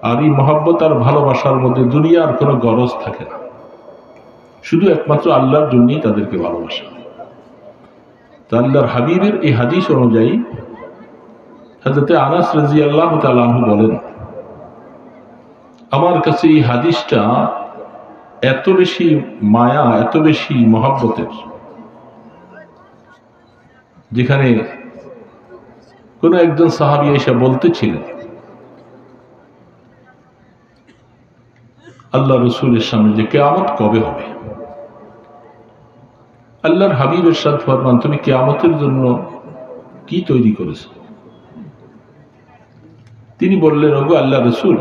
আর এই মহব্বত আর ভালোবাসার মধ্যে দুনিয়ার কোনো গরজ থাকে না, শুধু একমাত্র আল্লাহর জন্যই তাদেরকে ভালোবাসা। তো আল্লাহর হাবিবের এই হাদিস অনুযায়ী হযরত আনাস রাদিয়াল্লাহু তাআলা আনহু বলেন, আমার কাছে এই হাদিসটা এত বেশি মায়া, এত বেশি মহব্বতের, যেখানে কোন একজন সাহাবী এসে বলতেছিলেন আল্লাহ রসুলের সামনে যে কিয়ামত কবে হবে। আল্লাহর হাবিব ইরশাদ ফরমান, তুমি কিয়ামতের জন্য কি তৈরি করেছো? তিনি বললেন, ওগো আল্লাহ রসুল,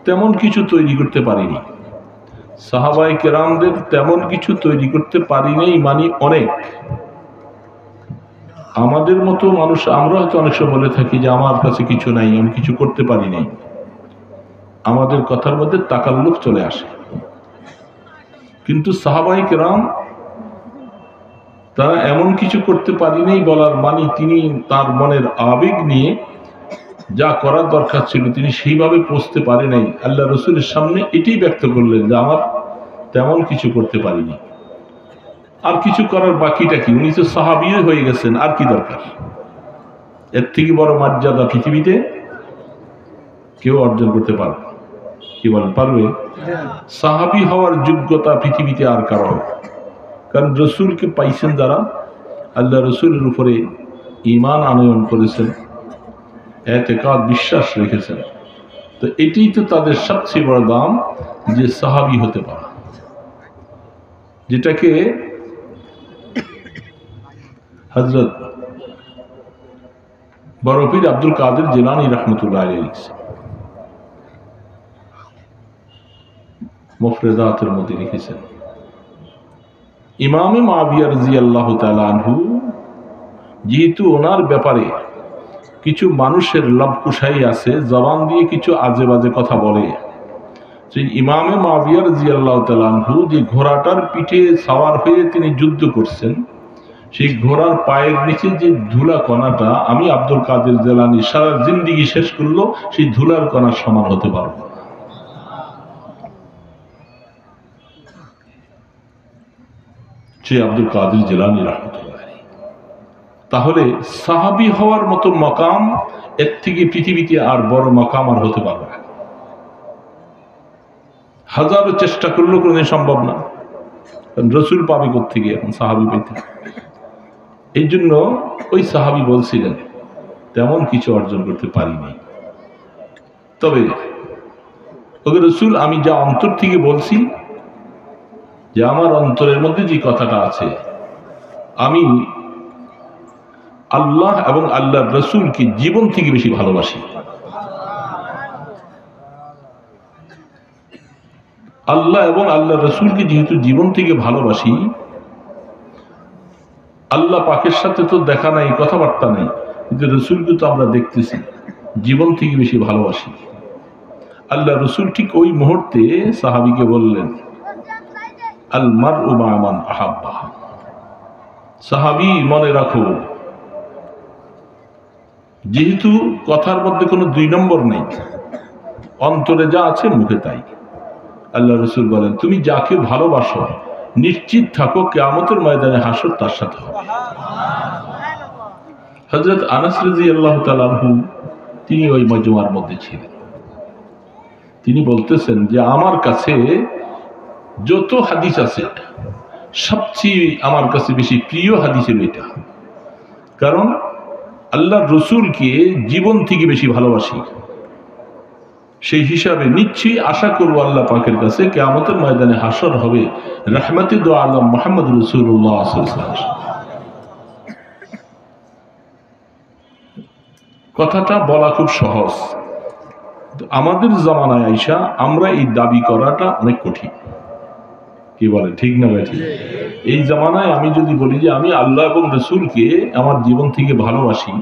তেমন কিছু তৈরি করতে পারিনি। সাহাবায়ে কেরামদের তেমন কিছু তৈরি করতে পারিনি মানে অনেক। আমাদের মতো মানুষ আমরা হয়তো অনেক সময় বলে থাকি যে আমার কাছে কিছু নাই, আমি কিছু করতে পারি নাই। আমাদের কথার মধ্যে তাকাল্লুফ চলে আসে। কিন্তু সাহাবায়ে কেরাম তারা এমন কিছু করতে পারিনি বলার মানে তিনি তার মনের আবেগ নিয়ে যা করার দরকার ছিল তিনি সেইভাবে পৌঁছতে পারে নাই। আল্লাহ রসুলের সামনে এটাই ব্যক্ত করলেন যে আমার তেমন কিছু করতে পারিনি, আর কিছু করার বাকিটা কি? উনি তো সাহাবী হয়ে গেছেন, আর কি দরকার? এর থেকে বড় মর্যাদা পৃথিবীতে কেউ অর্জন করতে পারবে? কি বলেন, পারবে? সাহাবী হওয়ার যোগ্যতা পৃথিবীতে আর কারো হবে? কারণ রসুলকে পাইছেন যারা, আল্লাহ রসুলের উপরে ঈমান আনয়ন করেছেন, এতেকাদ বিশ্বাস রেখেছেন, তো এটাই তো তাদের সবচেয়ে বড় দাম, যে সাহাবী হতে পারা, যেটাকে হযরত বড় পীর আব্দুল কাদের জিলানী রাহমাতুল্লাহ আলাইহি লিখছেন, মুফরিদাতের মধ্যে লিখেছেন, ইমামে মুআবিয়া রাদিয়াল্লাহু তাআলা আনহু যেহেতু ওনার ব্যাপারে কিছু মানুষের লবকুশাই আছে, জবান দিয়ে কিছু আজে বাজে কথা বলে, সেই ইমামে মুআবিয়া রাদিয়াল্লাহু তাআলা আনহু যে ঘোড়াটার পিঠে সওয়ার হয়ে তিনি যুদ্ধ করছেন, সেই ঘোড়ার পায়ের নিচে যে ধুলা কণাটা আমি আব্দুল কাদের জিলানী সারা জিন্দেগি শেষ করলো সেই ধুলার কণার সমান হতে পারবো না। সে আব্দুল কাদের জিলানী রাহমাতুল্লাহ আলাইহি। তাহলে সাহাবী হওয়ার মতো মাকাম, এর থেকে পৃথিবীতে আর বড় মাকাম আর হতে পারবে না। হাজারো চেষ্টা করলেও কোনোদিন সম্ভব না। রসুল পাবে কোত্থেকে এখন সাহাবী পেতে? এই জন্য ওই সাহাবী বলছিলেন তেমন কিছু অর্জন করতে পারিনি, তবে ওকে রসুল আমি যা অন্তর থেকে বলছি, যে আমার অন্তরের মধ্যে যে কথাটা আছে, আমি আল্লাহ এবং আল্লাহর রসুলকে জীবন থেকে বেশি ভালোবাসি। আল্লাহ এবং আল্লাহ রসুলকে যেহেতু জীবন থেকে ভালোবাসি, আল্লাহ পাকের সাথে তো দেখা নাই, কথাবার্তা নেই, কিন্তু রসুলকে তো আমরা দেখতেছি, জীবন থেকে বেশি ভালোবাসি। আল্লাহ রসুল ঠিক ওই মুহূর্তে সাহাবীকে বললেন, আল মারউ মা মান আহাব্বা, সাহাবী মনে রাখো, যেহেতু কথার মধ্যে কোনো দুই নম্বর নেই, অন্তরে যা আছে মুখে তাই। আল্লাহ রসুল বলেন, তুমি যাকে ভালোবাসো নিশ্চিত থাকো কিয়ামতের ময়দানে হাসর তার সাথে হবে। হযরত আনাস রাদিয়াল্লাহু তাআলা আনহু তিনি ওই মজমার মধ্যে ছিলেন। তিনি বলতেছেন যে আমার কাছে যত হাদিস আছে সবচেয়ে আমার কাছে বেশি প্রিয় হাদিস হলো এটা, কারণ আল্লাহর রসুলকে জীবন থেকে বেশি ভালোবাসি। সেই হিসাবে নিশ্চয়ই আশা করবো আল্লাহ পাকের কাছে কিয়ামতের ময়দানে হাসর হবে রাহমাতে দো আলম মুহাম্মদ রাসূলুল্লাহ সাল্লাল্লাহু আলাইহি ওয়াসাল্লাম। কথাটা বলা খুব সহজ, আমাদের জামানায় আইসা আমরা এই দাবি করাটা অনেক কঠিন। কি বলে, ঠিক না ভাই? ঠিক। এই জামানায় আমি যদি বলি যে আমি আল্লাহ এবং রসুলকে আমার জীবন থেকে ভালোবাসি,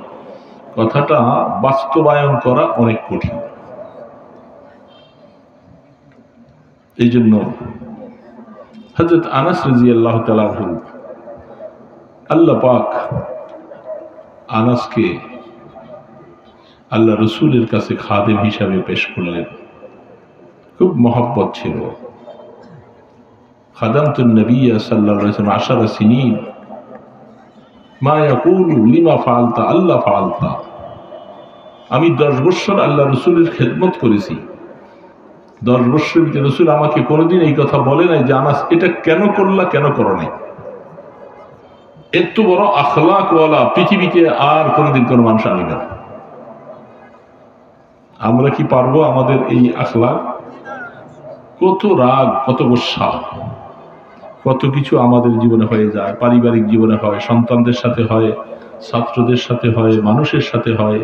কথাটা বাস্তবায়ন করা অনেক কঠিন। এই জন্য হযরত আনাস রাদিয়াল্লাহু তাআলা আনহু, আল্লাহ পাক আনাসকে আল্লাহ রসুলের কাছে খাদেম হিসাবে পেশ করলেন। খুব মহব্বত ছিল। খাদামতুন নবী সাল্লাল্লাহু আলাইহি ওয়াসাল্লাম 10 সিনিন মা ইয়াকুলু লিমা ফাআলতা আল্লাহ ফাআলতা। আমি 10 বছর আল্লাহ রসুলের খেদমত করেছি। 10 বছর রসুল আমাকে কোনোদিন এই কথা বলে নাই যে আনাস এটা কেন করলা, কেন করো নাই। এত বড় আখলাকওয়ালা পৃথিবীতে আর কোনোদিন কোনো মানুষ আনবে না। আমরা কি পারবো আমাদের এই আখলাক? কত রাগ, কত গোসা, কত কিছু আমাদের জীবনে হয়ে যায়, পারিবারিক জীবনে হয়, সন্তানদের সাথে হয়, ছাত্রদের সাথে হয়, মানুষের সাথে হয়।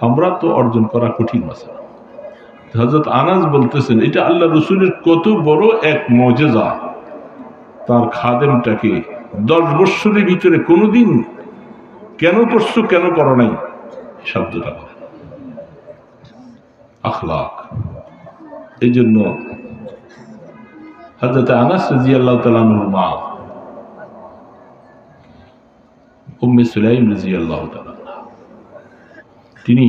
আমরা তো অর্জন করা কঠিন আছে। হযরত আনাস বলতেছেন এটা আল্লাহ রসুলের কত বড় এক মুজিজা। তার খাদেমটাকে 10 বছরের ভিতরে কোনোদিন কেন করছো, কেন করো নাই শব্দটা আখলাক। এই জন্য হযরত আনাস রাদিয়াল্লাহু তাআলা আনহুর মা উম্মে সুলাইম রাদিয়াল্লাহু তাআলা তিনি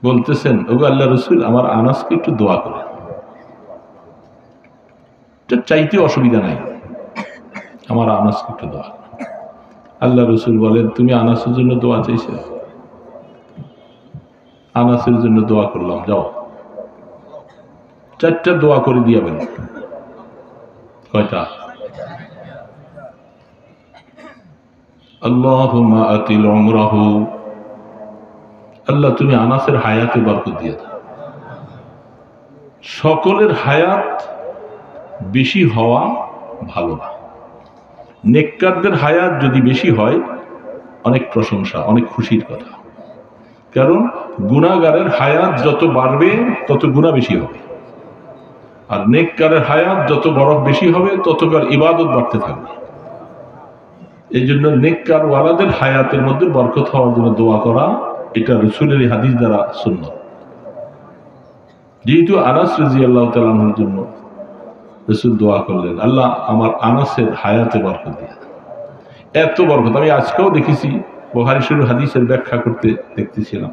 বলতেছেন, ওগো আল্লাহ রসুল আমার আনাসকে একটু দোয়া করেন, এটা চাইতে অসুবিধা নাই, আমার আনাসকে একটু দোয়া করেন। আল্লাহ রসুল বলেন, তুমি আনাসের জন্য দোয়া চাইছো? আনাসের জন্য দোয়া করলাম, যাও 4টা দোয়া করে দিয়াবেন। কয়টা? আল্লাহুম্মা আতিল উমরাহু, আল্লাহ তুমি আনাসের হায়াতে বরকত দিয়ে দাও। সকলের হায়াত বেশি হওয়া ভালো না। নেককারদের হায়াত যদি বেশি হয় অনেক প্রশংসা, অনেক খুশির কথা। কারণ গুনাহগারের হায়াত যত বাড়বে তত গুনাহ বেশি হবে, আর নেককারের হায়াত যত বরফ বেশি হবে ততকার ইবাদত বাড়তে থাকবে। এই জন্য নেককার ওয়ালাদের হায়াতের মধ্যে বরকত হওয়ার জন্য দোয়া করা, এটা রাসূলের হাদিস দ্বারা সুন্নাত। যেহেতু আনাস রাদিয়াল্লাহু তাআলা আনহুর জন্য রাসূল দোয়া করলেন, আল্লাহ আমার আনাসের হায়াতে বরকত দিয়ে দাও। এত বরকত আমি আজকেও দেখেছি, বুখারী শরীফ হাদিসের ব্যাখ্যা করতে দেখতেছিলাম।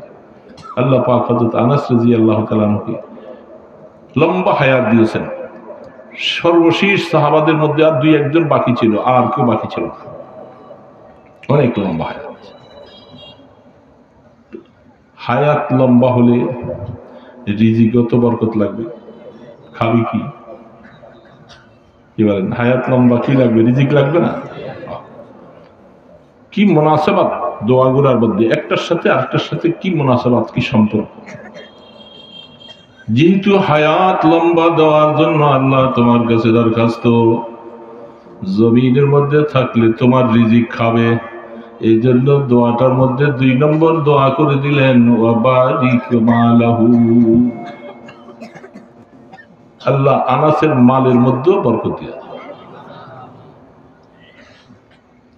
আল্লাহ পাক হযরত আনাস রাদিয়াল্লাহু তাআলা আনহুকে লম্বা হায়াত দিয়েছেন। সর্বশেষ সাহাবাদের মধ্যে আর 2-1 জন বাকি ছিল, আর কেউ বাকি ছিল না। অনেক লম্বা হায়াত। হায়াত লম্বা হলে রিজিকত বরকত লাগবে। খাবি কি বলেন? হায়াত লম্বা কি লাগবে? রিজিক লাগবে না? কি মুনাসাবাত দোয়াগুলোর মধ্যে, একটার সাথে আরেকটার সাথে কি মুনাসাবাত, কি সম্পর্ক। যেহেতু হায়াত লম্বা দেওয়ার জন্য আল্লাহ তোমার কাছে দরখাস্ত, জমিনের মধ্যে থাকলে তোমার রিজিক খাবে, এই জন্য দোয়াটার মধ্যে 2 নম্বর দোয়া করে দিলেন, ওয়াবারিক মালাহু, আল্লাহ আনাসের মালের মধ্যে বরকত দিয়ে।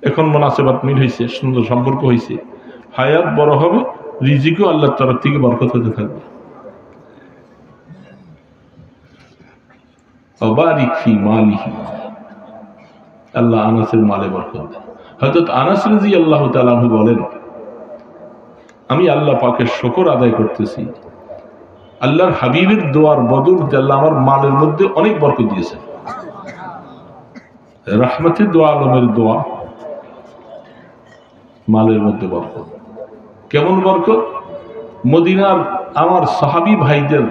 এখন মুনাসাবাত মিল হয়েছে, সুন্দর সম্পর্ক হয়েছে, হায়াত বড় হবে, রিজিকও আল্লাহর তরফ থেকে বরকত হতে থাকবে। ওয়াবারিক ফি মালিহি, আল্লাহ আনাসের মালে বরকত দেন। হযরত আনাস রাদিয়াল্লাহু তাআলা আনহু বলেন, আমি আল্লাহ পাকের শুকর আদায় করতেছি, আল্লাহর হাবিবের দোয়ার বদৌলতে আল্লাহ আমার মালের মধ্যে অনেক বরকত দিয়েছেন। রাহমাতের দোয়া, আলমের দোয়া, মালের মধ্যে বরকত। কেমন বরকত? মদিনার আমার সাহাবী ভাইদের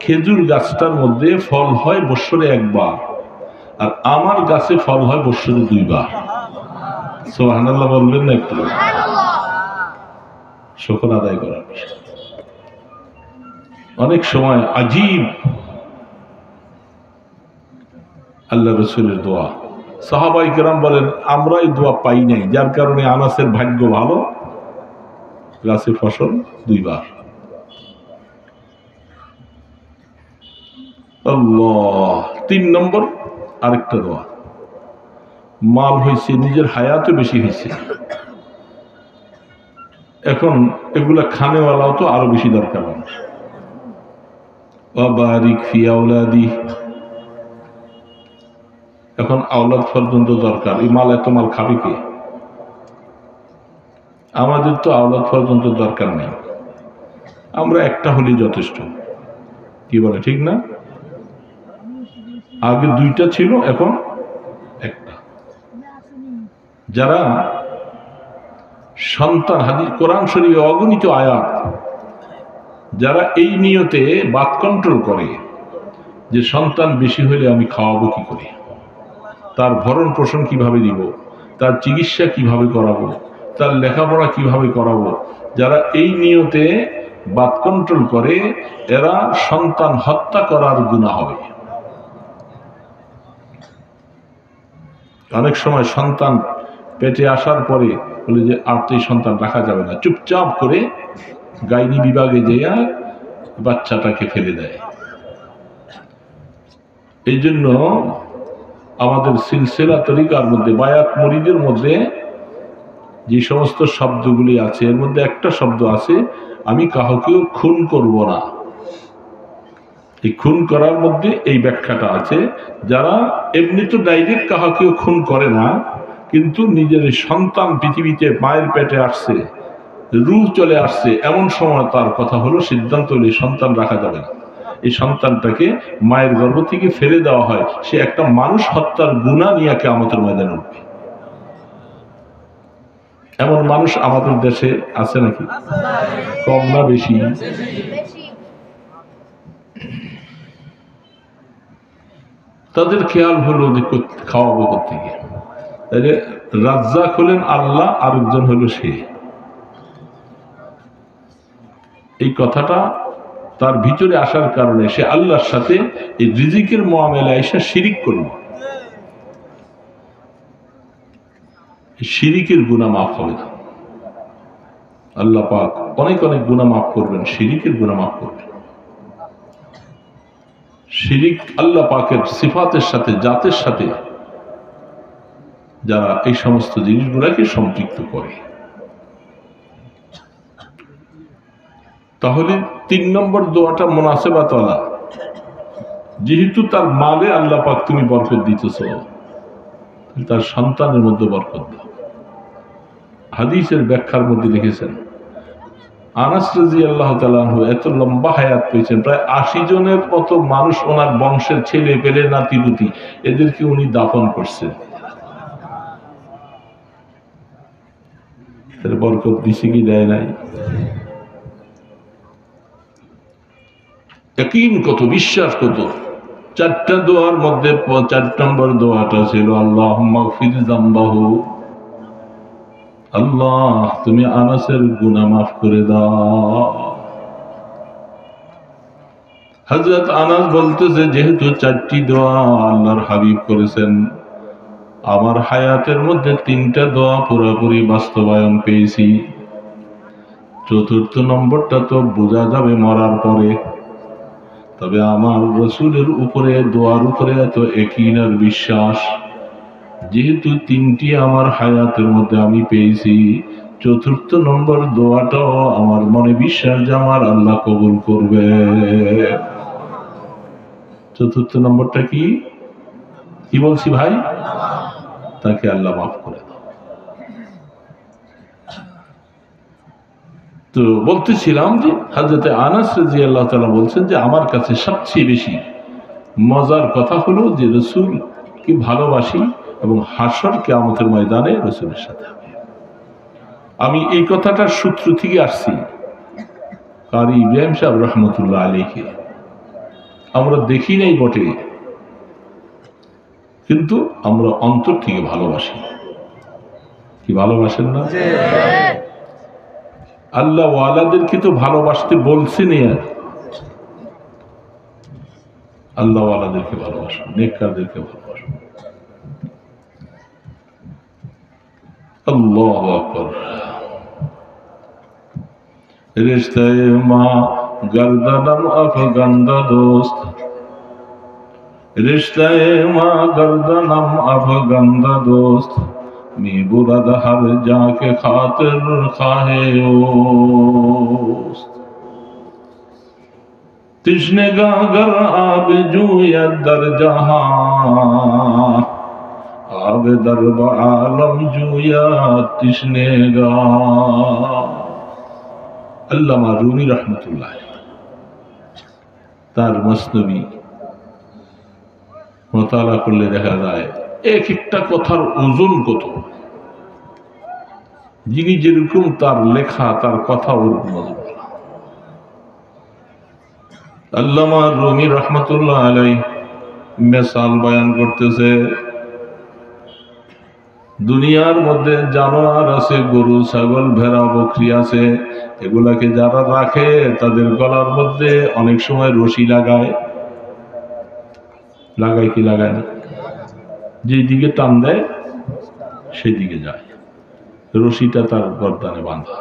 খেজুর গাছটার মধ্যে ফল হয় বৎসরে 1 বার, আর আমার গাছে ফল হয় বৎসরে 2 বার। সুবহানাল্লাহ বলবেন না একটু? শুকর আদায় করার বিষয়। অনেক সময় আজীব আল্লাহ রসুলের দোয়া, সাহাবায়ে কেরাম বলেন আমরা এই দোয়া পাই নাই, যার কারণে আনাসের ভাগ্য ভালো, গাছে ফসল 2 বার। আল্লাহ। 3 নম্বর আরেকটা দোয়া, মাল হয়েছে, নিজের হায়াতও বেশি হয়েছে, এখন এগুলা খানেওয়ালাও তো আরো বেশি দরকার মানুষ। ওয়াবারিক ফি আওলাদি, এখন আওলাদ পর্যন্ত দরকার। এই মাল, এত মাল খাবে কে? আমাদের তো আওলাদ পর্যন্ত দরকার নেই, আমরা একটা হলেই যথেষ্ট। কি বলে ঠিক না? আগে দুইটা ছিল, এখন একটা। যারা সন্তান, হাদিস কোরআন শরীফে অগণিত আয়াত, যারা এই নিয়তে বাত কন্ট্রোল করে যে সন্তান বেশি হলে আমি খাওয়াবো কি করে, তার ভরণ পোষণ কিভাবে দিব, তার চিকিৎসা কিভাবে করাবো, তার লেখাপড়া কিভাবে করাবো, যারা এই নিয়তে বাত কন্ট্রোল করে এরা সন্তান হত্যা করার গুনাহ হবে। অনেক সময় সন্তান পেটে আসার পরে বলে যে আর তো এই সন্তান রাখা যাবে না, চুপচাপ করে গাইনি বিভাগে যেয়ে বাচ্চাটাকে ফেলে দেয়। এই জন্য আমাদের সিলসিলা তরিকার মধ্যে বায়াত মুরিদের মধ্যে যে সমস্ত শব্দগুলি আছে এর মধ্যে একটা শব্দ আছে, আমি কাউকেও খুন করব না। এই খুন করার মধ্যে এই ব্যাখ্যাটা আছে, যারা এমনি তো ডাইরেক্ট কাউকেও খুন করে না, কিন্তু নিজের সন্তান পৃথিবীতে মায়ের পেটে আসছে, রূহ চলে আসছে, এমন সময় তার কথা হলো, সিদ্ধান্ত হলে সন্তান রাখা যাবে না, এই সন্তানটাকে মায়ের গর্ভ থেকে ফেলে দেওয়া হয়, সে একটা মানুষ হত্যার গুনাহ নিয়ে কিয়ামতের ময়দানে উঠবে। এমন মানুষ আমাদের দেশে আছে নাকি? কম না বেশি? তাদের খেয়াল হলো যে খাওয়াবো থেকে, তাহলে রাজ্জাক হলেন আল্লাহ, আরেকজন হলো সে। এই কথাটা তার ভিতরে আসার কারণে সে আল্লাহর সাথে এই রিজিকের মুআমালায় এসে শিরিক করল। শিরিকের গুনাহ মাফ হবে না, আল্লাহ পাক অনেক অনেক গুনাহ মাফ করবেন, শিরিকের গুনাহ মাফ করবেন। শিরিক আল্লাহ পাকের সিফাতের সাথে, জাতের সাথে যারা এই সমস্ত জিনিসগুলোকে সম্পৃক্ত করে। তাহলে 3 নম্বর দোয়াটা মুনাসেবাতওয়ালা, যেহেতু তার মালে আল্লাহ পাক তুমি বরকত দিতেছ, তার সন্তানের মধ্যে বরকত দাও। হাদিসের ব্যাখ্যার মধ্যে লিখেছেন, আনাস রাদিয়াল্লাহু তাআলা আনহু এত লম্বা হায়াত পেয়েছেন, প্রায় 80 জনের মতো মানুষ ওনার বংশের ছেলে পেলে নাতিপুতি এদেরকে উনি দাফন করছেন। এর বরকত দিছে কি দেয় নাই? ইয়াকিন কত, বিশ্বাস কত। 4টা দোয়ার মধ্যে 4 নম্বর দোয়াটা ছিল আল্লাহুম্মা গফির যামবাহু, আল্লাহ তুমি আনাসের গুনাহ মাফ করে দাও। হযরত আনাস বলতেছে, যেহেতু 4টি দোয়া আল্লাহর হাবিব করেছেন, আমার হায়াতের মধ্যে 3টা দোয়া পুরোপুরি বাস্তবায়ন পেয়েছি। 4র্থ নম্বরটা তো বোঝা যাবে মরার পরে, তবে আমার রাসূলের উপরে, দোয়ার উপরে এত ইয়াকিন আর বিশ্বাস, যেহেতু 3টি আমার হায়াতের মধ্যে আমি পেয়েছি, 4র্থ নম্বর দোয়াটাও আমার মনে বিশ্বাস যে আমার আল্লাহ কবুল করবে। 4র্থ নম্বরটা কি কি বলছি ভাই? তাকে আল্লাহ মাফ করে দাও। তো বলতেছিলাম যে হযরত আনাস রাদিয়াল্লাহু তাআলা বলছেন যে আমার কাছে সবচেয়ে বেশি মজার কথা হলো যে রাসূল কি ভালোবাসি এবং হাসর কিয়ামতের ময়দানে রাসূলের সাথে আমি এই কথাটার সূত্র থেকে আসছি। কারি ইব্রাহিম সাহেব রহমতুল্লাহ আলাইহি, আমরা দেখি নাই বটে, কিন্তু আমরা অন্তর থেকে ভালোবাসি। কি ভালোবাসেন না? আল্লাহ ওয়ালাদেরকে তো ভালোবাসতে বলছেন, আল্লাহ ওয়ালাদেরকে ভালোবাসুন, নেককারদেরকে ভালোবাসুন। আল্লাহু আকবার। रिश्ते माँ गर्दनम अफगंदा दोस्त, रिश्ते माँ गर्दनम अफगंदा दोस्त, मी बुरद हर जाके खातिर खाहे ओस्त, तिश्नेगा गर आब जूया दर जहां, आब दरब आलम जूया तिश्नेगा। আল্লামা রুমি রহমতুল্লাহ, তার মসনবী মোতালা করলে দেখা যায় এক একটা কথার ওজন কত। যিনি যেরকম তার লেখা তার কথা ওরকম ওজন। আল্লামা রুমি রহমতুল্লাহ আলাইহি মিসাল বয়ান করতেছে, দুনিয়ার মধ্যে জানোয়ার আছে, গরু ছাগল ভেড়া বকরি আছে, এগুলাকে যারা রাখে তাদের গলার মধ্যে অনেক সময় রশি লাগায়। লাগায় কি লাগায় না? যেদিকে টান দেয় সেদিকে যায়, রশিটা তার গর্দানে বাঁধা,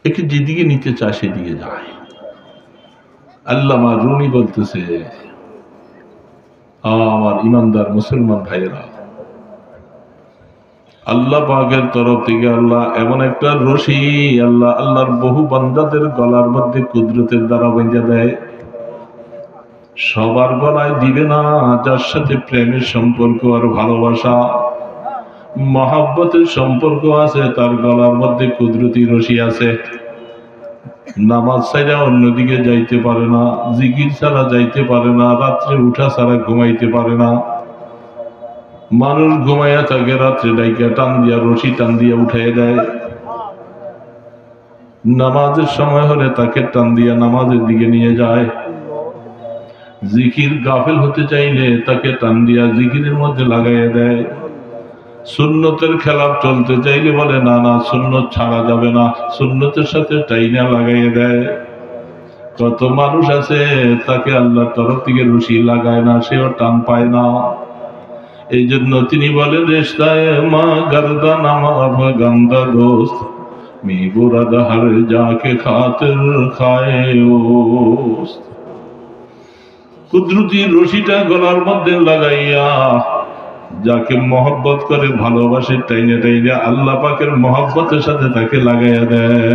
একে যেদিকে নিতে চায় সেদিকে যায়। আল্লামা রুমি বলতেছে, আমার ইমানদার মুসলমান ভাইয়েরা, আল্লাহ পাকের তরফ থেকে আল্লাহ এমন একটা রশি আল্লাহর বহু বান্দাদের গলার মধ্যে কুদরতের দ্বারা বেঁধে দেয়। সবার গলায় দিবে না, যার সাথে প্রেমের সম্পর্ক আর ভালোবাসা মহাব্বতের সম্পর্ক আছে তার গলার মধ্যে কুদরতি রশি আছে। নামাজ ছাড়া অন্যদিকে যাইতে পারে না, জিকির ছাড়া যাইতে পারে না, রাত্রে উঠা ছাড়া ঘুমাইতে পারে না। মানুষ ঘুমাইয়া থাকে, রাত্রে ডাইকা টান দিয়া রশি টান দিয়া উঠাই দেয়। নামাজের সময় হলে তাকে টান দিয়া নামাজের দিকে নিয়ে যায়। জিকির গাফেল হতে চাইলে তাকে টান দিয়া জিকিরের মধ্যে লাগাইয়া দেয়। সুন্নতের খেলাফ চলতে চাইলে বলে না না, সুন্নত ছাড়া যাবে না, সুন্নতের সাথে টাইনা লাগাইয়া দেয়। কত মানুষ আছে তাকে আল্লাহর তরফ থেকে রশি লাগায় না, সেও টান পায় না। এই জন্য তিনি বলেন, রেশতায় মা গর্দান আমার গন্দা দোস্ত মি বুরাদ হর যাকে খাতির খায় ওস্ত। কুদরতি রশিটা গলার মধ্যে লাগাইয়া যাকে মহব্বত করে ভালোবাসে টাইনে টাইনে আল্লাহ পাকের মহব্বতের সাথে তাকে লাগাইয়া দেয়।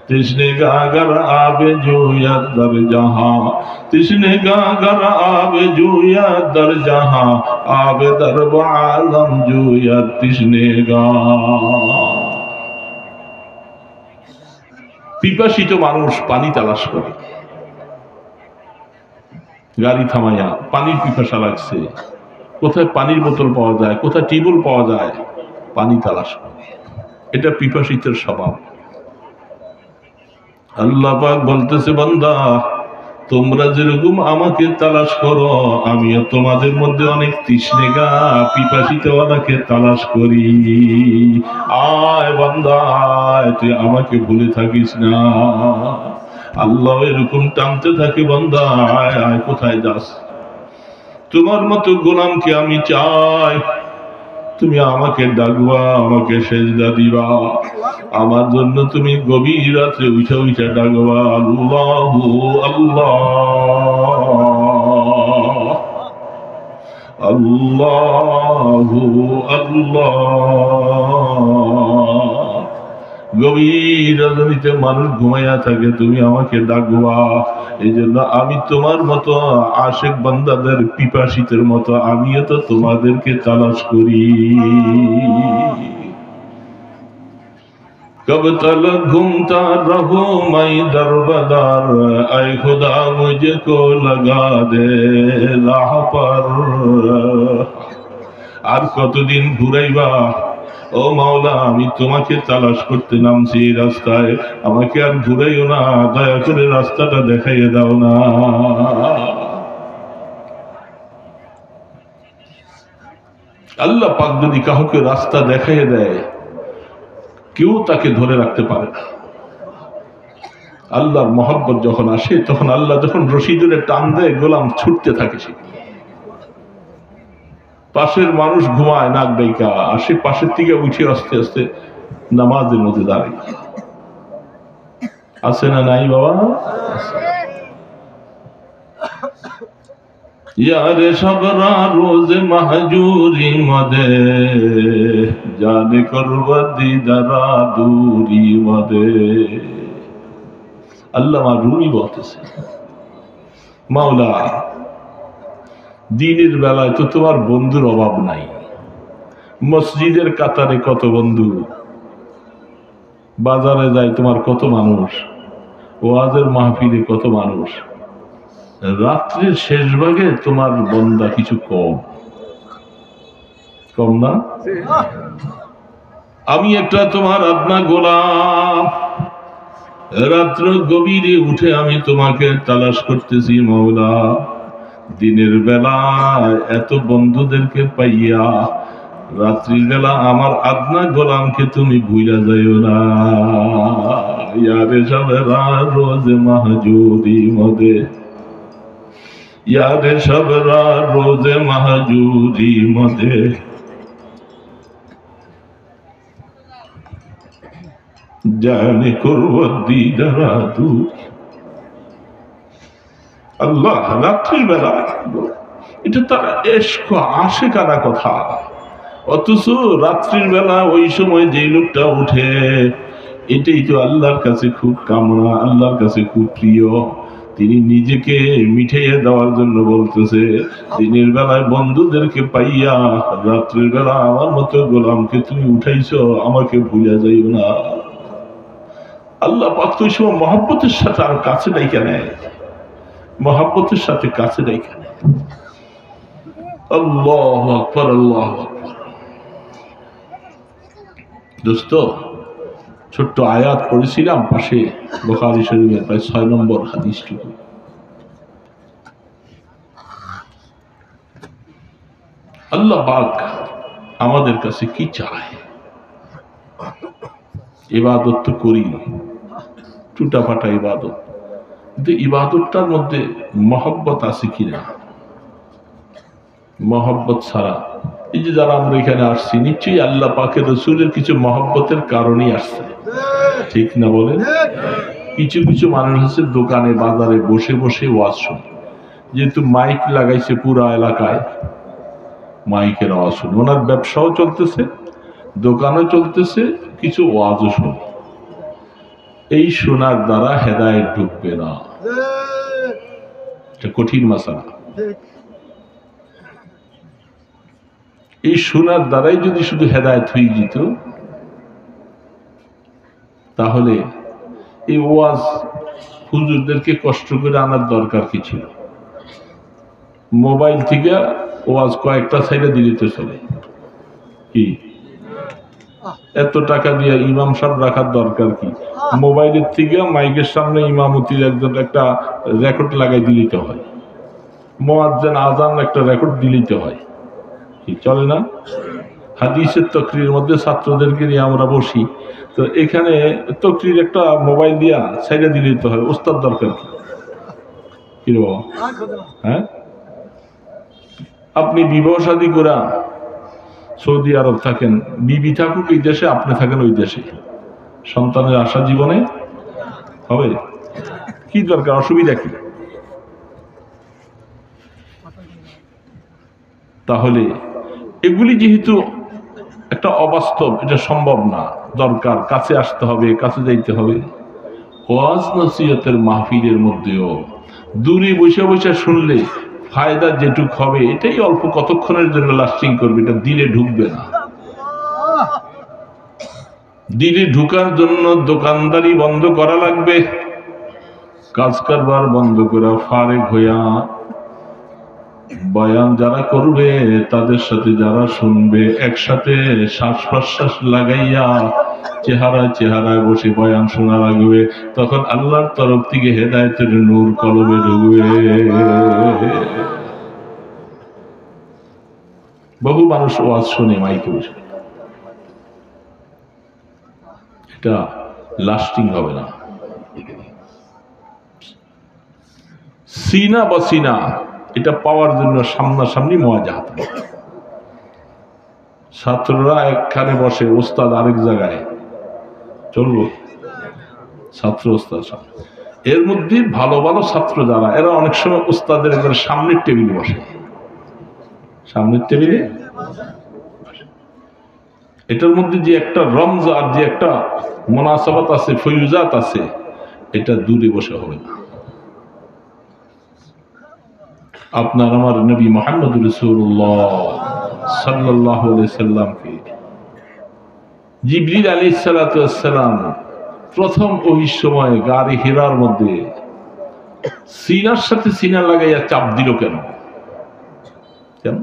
तिसने गागर आबे जुया दर जहां, तिसने गागर आबे जुया दर जहां, आबे दर आलम जुया तिसने गा। পিপাসিত মানুষ পানি তালাশ করে, গাড়ি থামাইয়া পানির পিপাসা লাগছে, কোথায় পানির বোতল পাওয়া যায়, কোথায় টিউবওয়েল পাওয়া যায়, পানি তালাশ করে। এটা পিপাসিতের স্বভাব। আল্লাহ পাক বলতেছে, বান্দা তোমরা যেরকম আমাকে তালাশ করো, আমিও তোমাদের মধ্যে অনেক তৃষ্ণেগা পিপাসিতওয়ালাকে তালাশ করি। আয় বান্দা আয়, তুই আমাকে ভুলে থাকিস না। আল্লাহ এরকম টানতে থাকে, বান্দা আয় আয়, কোথায় যাস? তোমার মতো গোলামকে আমি চাই, তুমি আমাকে ডাকবা, আমাকে সেজদা দিবা, আমার জন্য তুমি গভীর রাত্রে উঠে উঠে ডাকবা, আল্লাহু আল্লাহ আল্লাহু আল্লাহ। গভীর রজনীতে মানুষ ঘুমাইয়া থাকে, তুমি আমাকে ডাকবা। এই জন্য আমি তোমার মতো আশেক বান্দাদের পিপাসিতের মতো আমিও তো তোমাদেরকে তালাশ করি। कब तलक घूमता रहूं मैं दरबदर, ऐ खुदा मुझको लगा दे राह पर। আর কতদিন ঘুরাইবা ও মাওলা, আমি তোমাকে তালাশ করতে নামছি রাস্তায়, আমাকে আর ঘুরাইও না, দয়া করে রাস্তাটা দেখাইয়ে দাও না। আল্লাহ পাক যদি কাউকে রাস্তা দেখাইয়ে দেয়, কেউ তাকে ধরে রাখতে পারে না। আল্লাহর মহব্বত যখন আসে, তখন আল্লাহ যখন রশি ধরে টান দেয়, গোলাম ছুটতে থাকে। সে পাশের মানুষ ঘুমায় নাক ডাইকা, আর সে পাশের থেকে উঠে আস্তে আস্তে নামাজের মধ্যে দাঁড়ায়। আছে না নাই বাবা? यारे सबरा रोज महजूरी मदे, जाने करवदी दरा दूरी मदे। আল্লামা রুমি বলতেছে, মাওলা দিনের বেলায় তো তোমার বন্ধুর অভাব নাই, মসজিদের কাতারে কত বন্ধু, বাজারে যায় তোমার কত মানুষ, ওয়াজের মাহফিলে কত মানুষ, রাত্রির শেষ ভাগে তোমার বন্দা কিছু কম কম না? আমি একটা তোমার আদনা গোলাম, রাত্র গভীরে উঠে আমি তোমাকে তালাশ করতেছি মাওলা। দিনের বেলায় এত বন্ধুদেরকে পাইয়া রাত্রির বেলা আমার আদনা গোলামকে তুমি ভুইলা যাইও না। ইয়ারে সবেরা রোজ মাহজুরি মদে, ইয়ারে সবেরা রোজ মাহজুরি মদে, জানে করবো দিদারা দূর। আল্লাহ রাত্রির বেলা এটা তার এশক আশিকানা কথা, অথচ রাত্রির বেলা ওই সময় যে লোকটা উঠে এটাই তো আল্লাহর কাছে খুব কামনা, আল্লাহর কাছে খুব প্রিয়। তিনি নিজেকে মিঠাইয়ে দেওয়ার জন্য বলতেছে, দিনের বেলায় বন্ধুদেরকে পাইয়া রাত্রির বেলা আমার মতো গোলামকে তুমি উঠাইছো, আমাকে ভুলে যাইও না। আল্লাহ পাক তো ওই সময় মহব্বতের সাথে আর কাছে ডাইকা নেয়, মহব্বতের সাথে কাছে ডাইকা নেয়। আল্লাহু আকবার, আল্লাহু আকবার। দোস্ত, ছোট্ট আয়াত পড়েছিলাম পাশে বুখারী শরীফের প্রায় 6 নম্বর হাদিসটুকু। আল্লাহ পাক আমাদের কাছে কি চায়? ইবাদত তো করি, টুটাফাটা ইবাদত, কিন্তু ইবাদতটার মধ্যে মহব্বত আছে কিনা? মহব্বত ছাড়া, এই যে যারা আমরা এখানে আসছি, নিশ্চয়ই আল্লাহ পাকের রসুলের কিছু মহব্বতের কারণেই আসছে, ঠিক না বলেন? কিছু কিছু মানুষ আছে দোকানে বাজারে বসে বসে ওয়াজ শুনে, যেহেতু মাইক লাগাইছে পুরা এলাকায়, মাইকের আওয়াজ শুনে ওনার ব্যবসাও চলতেছে, দোকানও চলতেছে, কিছু ওয়াজও শুনে। এই শোনার দ্বারা হেদায়েত ঢুকবে না, এটা কঠিন মাসালা। এই শোনার দ্বারাই যদি শুধু হেদায়েত হয়ে যেত, তাহলে এই ওয়াজ হুজুরদেরকে কষ্ট করে আনার দরকার কি ছিল? মোবাইল থেকে ওয়াজ কয়েকটা সাইডে দিলে তো চলে, কি এত টাকা দিয়ে ইমাম সাহেব রাখার দরকার কি? মোবাইলের থেকে মাইকের সামনে ইমামতির একজন একটা রেকর্ড লাগাই দিলিতে হয়, মুয়াজ্জিন আযান একটা রেকর্ড দিলিতে হয়, কি চলে না? হাদিসের তকরির মধ্যে ছাত্রদেরকে নিয়ে আমরা বসি, তো এখানে তকরির একটা মোবাইল দিয়া সাইডে দিলিতে হয়, ওস্তাদ দরকার কি? কি রে বাবা? হ্যাঁ, আপনি বিবাহ শাদী করা সৌদি আরব থাকেন, বিবি থাকুক এই দেশে, আপনি থাকেন ওই দেশে, সন্তানের আশা জীবনে হবে? কি দরকার, অসুবিধা কি? তাহলে এগুলি যেহেতু একটা অবাস্তব, এটা সম্ভব না, দরকার কাছে আসতে হবে, কাছে যাইতে হবে। ওয়াজ নসিহতের মাহফিলের মধ্যেও দূরে বসে বসে শুনলে ফায়দা যেটুক হবে এটাই অল্প কতক্ষণের জন্য লাস্টিং করবে, এটা দিলে ঢুকবে না। দিলে ঢুকার জন্য দোকানদারি বন্ধ করা লাগবে, কাজ কারবার বন্ধ করা, ফারেক হইয়া বয়ান যারা করবে তাদের সাথে যারা শুনবে একসাথে শ্বাস প্রশ্বাস লাগাইয়া চেহারায় চেহারায় বসে বয়ান শোনা লাগবে, তখন আল্লাহর তরফ থেকে হেদায়েতের নূর কলবে ঢুকবে। বহু মানুষ ওয়াজ শুনে মাইকে বসে, এটা লাস্টিং হবে না। সিনা বসিনা এটা পাওয়ার জন্য সামনাসামনি মুওয়াজাহাত, ছাত্ররা একখানে বসে, ওস্তাদ আরেক জায়গায়, চলবো? ছাত্র ওস্তাদ এর মধ্যে ভালো ভালো ছাত্র যারা, এরা অনেক সময় ওস্তাদের একবার সামনের টেবিলে বসে, সামনের টেবিলে। এটার মধ্যে যে একটা রমজ আর যে একটা মুনাসাবাত আছে, ফয়ুজাত আছে, এটা দূরে বসে হবে না। আপনার আমার নবী মুহাম্মদ রাসূলুল্লাহ সাল্লাল্লাহু আলাইহি সাল্লামকে জিবরিল আলাইহিস সালাতু ওয়াস সালাম প্রথম ওই সময় গাড়ি হেরার মধ্যে সিনার সাথে সিনা লাগাইয়া চাপ দিল কেন? কেন?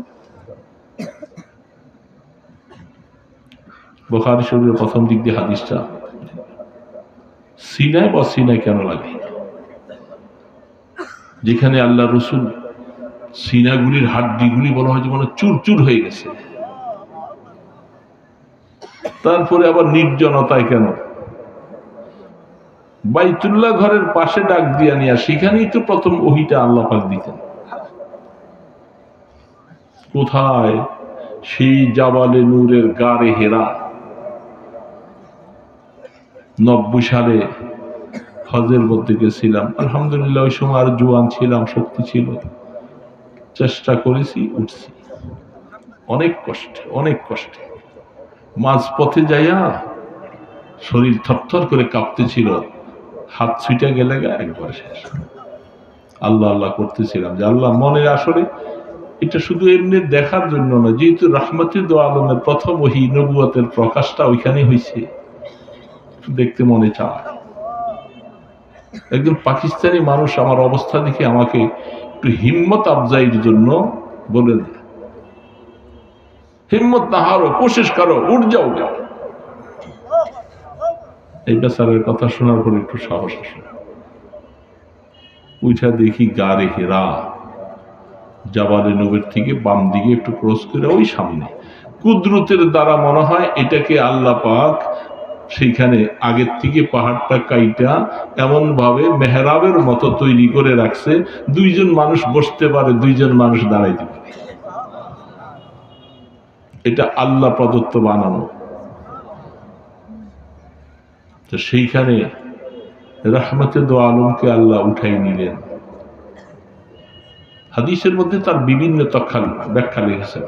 বুখারী শরীফের প্রথম দিক দিয়ে হাদিসটা সিনায় বা সিনায় কেন লাগে? যেখানে আল্লাহ রসুল সিনাগুলির হাড্ডিগুলি বলা হয় যে মানে চুরচুর হয়ে গেছে, তারপরে আবার নির্জনতায় কেন? বাইতুল্লাহ ঘরের পাশে ডাক দিয়া নিয়া সেখানেই তো প্রথম ওহিটা আল্লাহ পাক দিতেন। কোথায়? সেই জাবালে নূরের গারে হেরা। 90 সালে হজের মধ্যে গেছিলাম, আলহামদুলিল্লাহ ওই সময় আর জোয়ান ছিলাম, শক্তি ছিল, চেষ্টা করেছি, উঠছি অনেক কষ্টে, অনেক কষ্টে। মাঝ পথে যাইয়া শরীর থরথর করে কাঁপতেছিল, হাত ছুটে গেলে একবার শেষ। আল্লাহ আল্লাহ করতেছিলাম যে আল্লাহ মনের আসলে এটা শুধু এমনি দেখার জন্য না, যেহেতু রাহমাতুল আলমের প্রথম ওহী নবুয়তের প্রকাশটা ওইখানে হয়েছে, দেখতে মনে চায়। একজন পাকিস্তানি মানুষ আমার অবস্থা দেখে আমাকে একটু হিম্মত আফজাইয়ের জন্য বলেন, হিম্মত না হারো, কোশিশ করো, উঠ যাও। এই বেচারের কথা শোনার পর একটু সাহস আসে। উঠা দেখি গারে হেরা, জাবালে নূরের থেকে বাম দিকে একটু ক্রস করে ওই সামনে কুদরতের দ্বারা মনে হয় এটাকে আল্লাহ পাক সেইখানে আগের থেকে পাহাড়টা কাইটা এমন ভাবে মেহরাবের মতো তৈরি করে রাখছে, দুইজন মানুষ বসতে পারে, দুইজন মানুষ দাঁড়াইতে পারে। এটা আল্লাহ প্রদত্ত বানানো। তো সেইখানে রাহমাতুল আলমকে আল্লাহ উঠাই নিলেন। হাদিসের মধ্যে তার বিভিন্ন ব্যাখ্যা লিখেছেন,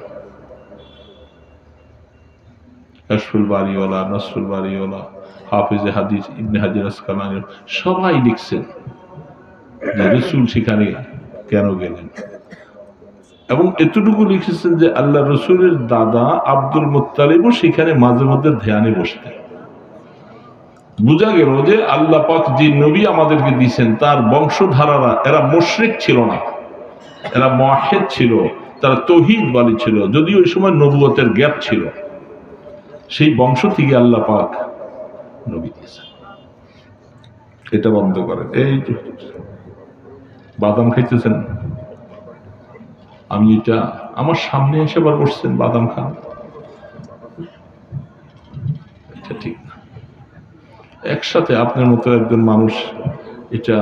কাশফুল বারিওয়ালা, নাসরুল বারিওয়ালা, হাফিজে হাদিস ইবনে হাজার আসকালানী সবাই লিখছেন যে রাসূল সেখানে কেন গেলেন, এবং এতটুকু লিখেছেন যে আল্লাহ রসুলের দাদা আব্দুল মুত্তালিবও সেখানে মাঝে মধ্যে ধ্যানে বসতেন। বোঝা গেল যে আল্লাহ পাক যে নবী আমাদেরকে দিয়েছেন তার বংশধারারা এরা মুশরিক ছিল না, এরা মুওয়াহহিদ ছিল, তারা তাওহীদওয়ালী ছিল, যদিও ওই সময় নবুয়তের গ্যাপ ছিল। সেই বংশ থেকে আল্লাহ পাক নবী দিয়েছেন। এটা বন্ধ করেন। এই বাদাম খাইতেছেন, আমি এটা আমার সামনে এসে আবার বসছেন বাদাম খান, এটা ঠিক না। একসাথে আপনার মতো একজন মানুষ, এটা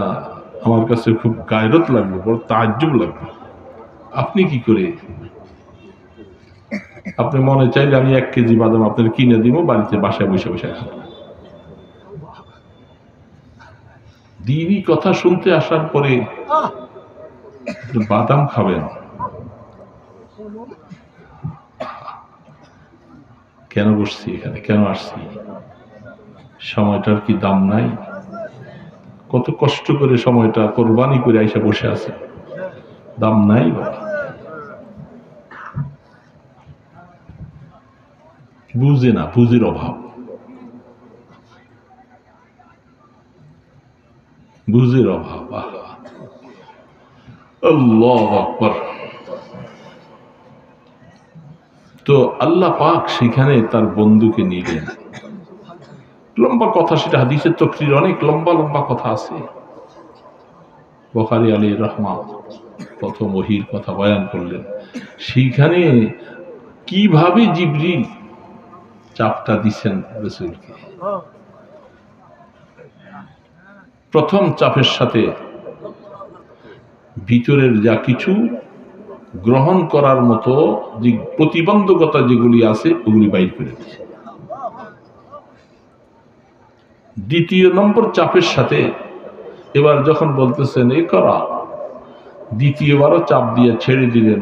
আমার কাছে খুব গায়রত লাগবে, বড় তাজ্জুব লাগবে। আপনি কি করে, আপনি মনে চাইলে আমি 1 কেজি বাদাম আপনার কিনে দিব, বাড়িতে বাসায় বসে বসে খাবেন। দিনই কথা শুনতে আসার পরে বাদাম খাবেন, কেন বসছি এখানে, কেন আসছি? সময়টার কি দাম নাই? কত কষ্ট করে সময়টা কোরবানি করে আইসা বসে আছে, দাম নাই বাবা। বুঝে না, বুঝির অভাব, বুঝির অভাব। আল্লাহু আকবার। তো আল্লাহ পাক সেখানে তার বন্ধুকে নিলেন। লম্বা কথা, সেটা হাদিসের তকরির অনেক লম্বা লম্বা কথা আছে। বুখারী আলাইহির রাহমাত প্রথম ওহীর কথা বয়ান করলেন, সেইখানে কিভাবে জিবরিল চাপটা দিচ্ছেন রাসূলকে। প্রথম চাপের সাথে ভিতরের যা কিছু গ্রহণ করার মতো যে প্রতিবন্ধকতা যেগুলি আছে ওগুলি বাইর করে দিচ্ছে। দ্বিতীয় নম্বর চাপের সাথে এবার যখন বলতেছেন এ করা, দ্বিতীয়বারও চাপ দিয়ে ছেড়ে দিলেন।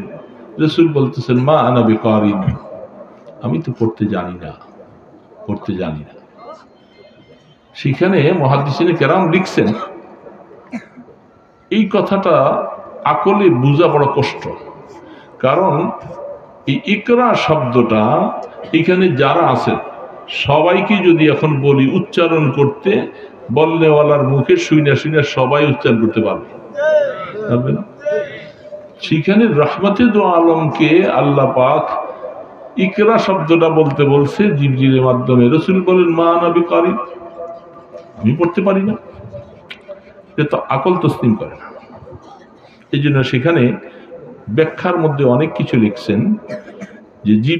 রাসূল বলতেছেন মা আনা বিকারিন, আমি তো পড়তে জানি না, পড়তে জানি না। সেখানে মুহাদ্দিসিনে কেরাম লিখছেন এই কথাটা আকলে বোঝা বড় কষ্ট, কারণ এই ইকরা শব্দটা এখানে যারা আছেন সবাইকে যদি এখন বলি উচ্চারণ করতে, বলনেওয়ালার মুখে শুইনা শুইনা সবাই উচ্চারণ করতে পারবে না। সেখানে রহমতে দো আলমকে আল্লাহ পাক ইকরা শব্দটা বলতে বলছে জিবরিলের মাধ্যমে। রাসূল বলেন মা নবী কারি, আমি পড়তে পারি না, এটা তো আকল তসলিম করে না। এই জন্য সেখানে ব্যাখ্যার মধ্যে অনেক কিছু লিখছেন যে